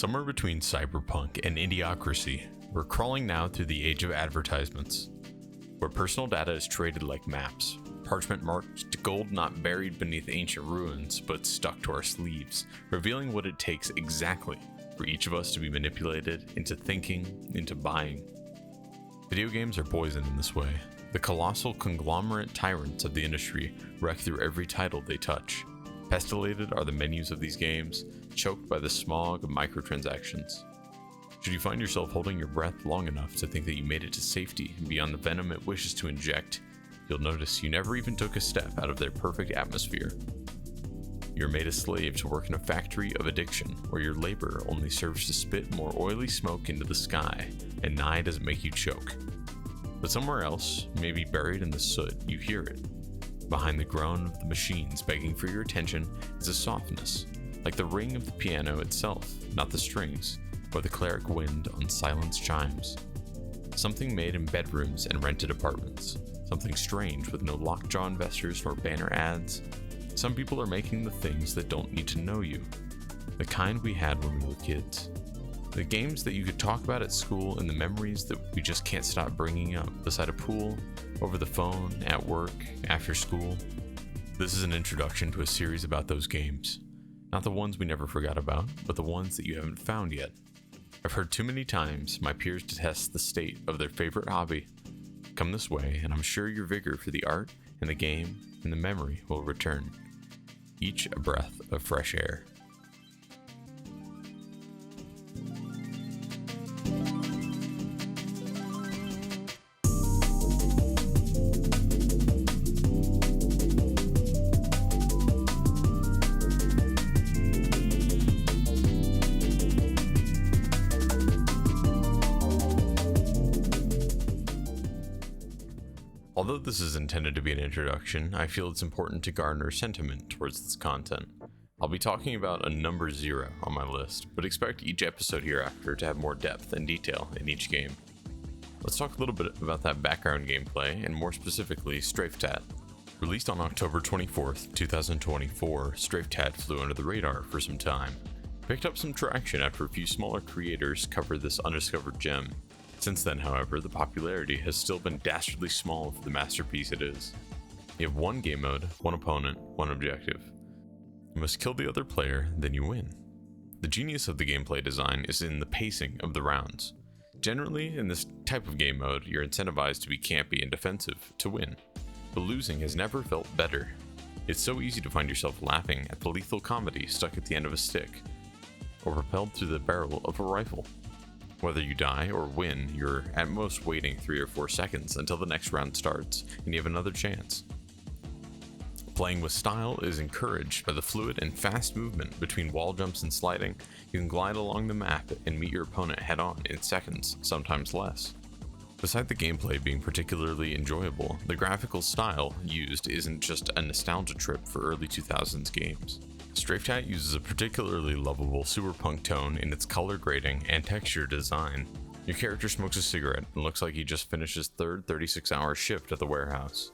Somewhere between cyberpunk and idiocracy, we're crawling now through the age of advertisements, where personal data is traded like maps, parchment marked gold not buried beneath ancient ruins but stuck to our sleeves, revealing what it takes exactly for each of us to be manipulated into thinking, into buying. Video games are poisoned in this way. The colossal conglomerate tyrants of the industry wreck through every title they touch. Pestilated are the menus of these games, choked by the smog of microtransactions. Should you find yourself holding your breath long enough to think that you made it to safety and beyond the venom it wishes to inject, you'll notice you never even took a step out of their perfect atmosphere. You're made a slave to work in a factory of addiction, where your labor only serves to spit more oily smoke into the sky, and nigh doesn't make you choke. But somewhere else, maybe buried in the soot, you hear it. Behind the groan of the machines begging for your attention is a softness, like the ring of the piano itself, not the strings, or the cleric wind on silence chimes. Something made in bedrooms and rented apartments. Something strange with no lockjaw investors nor banner ads. Some people are making the things that don't need to know you. The kind we had when we were kids. The games that you could talk about at school and the memories that we just can't stop bringing up beside a pool, over the phone, at work, after school. This is an introduction to a series about those games. Not the ones we never forgot about, but the ones that you haven't found yet. I've heard too many times my peers detest the state of their favorite hobby. Come this way, and I'm sure your vigor for the art and the game and the memory will return. Each a breath of fresh air. Although this is intended to be an introduction, I feel it's important to garner sentiment towards this content. I'll be talking about a number 0 on my list, but expect each episode hereafter to have more depth and detail in each game. Let's talk a little bit about that background gameplay, and more specifically, Strafetat. Released on October 24th, 2024, Strafetat flew under the radar for some time. Picked up some traction after a few smaller creators covered this undiscovered gem. Since then, however, the popularity has still been dastardly small for the masterpiece it is. You have one game mode, one opponent, one objective. You must kill the other player, then you win. The genius of the gameplay design is in the pacing of the rounds. Generally, in this type of game mode, you're incentivized to be campy and defensive to win, but losing has never felt better. It's so easy to find yourself laughing at the lethal comedy stuck at the end of a stick, or propelled through the barrel of a rifle. Whether you die or win, you're at most waiting 3 or 4 seconds until the next round starts, and you have another chance. Playing with style is encouraged by the fluid and fast movement between wall jumps and sliding. You can glide along the map and meet your opponent head-on in seconds, sometimes less. Beside the gameplay being particularly enjoyable, the graphical style used isn't just a nostalgia trip for early 2000s games. Strafetat uses a particularly lovable cyberpunk tone in its color grading and texture design. Your character smokes a cigarette and looks like he just finished his third 36-hour shift at the warehouse.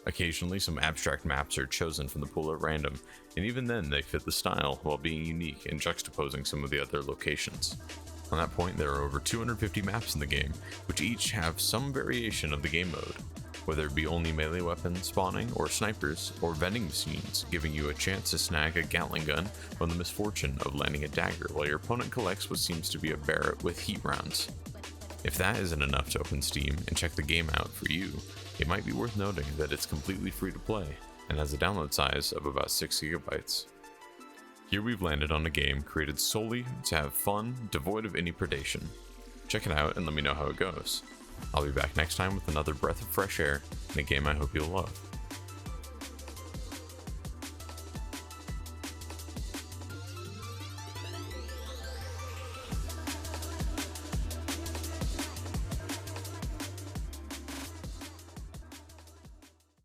Occasionally, some abstract maps are chosen from the pool at random, and even then they fit the style while being unique and juxtaposing some of the other locations. On that point, there are over 250 maps in the game, which each have some variation of the game mode, whether it be only melee weapons spawning, or snipers, or vending machines, giving you a chance to snag a Gatling gun or the misfortune of landing a dagger while your opponent collects what seems to be a Barrett with heat rounds. If that isn't enough to open Steam and check the game out for you, it might be worth noting that it's completely free to play, and has a download size of about 6 GB. Here we've landed on a game created solely to have fun, devoid of any predation. Check it out and let me know how it goes. I'll be back next time with another breath of fresh air and a game I hope you'll love.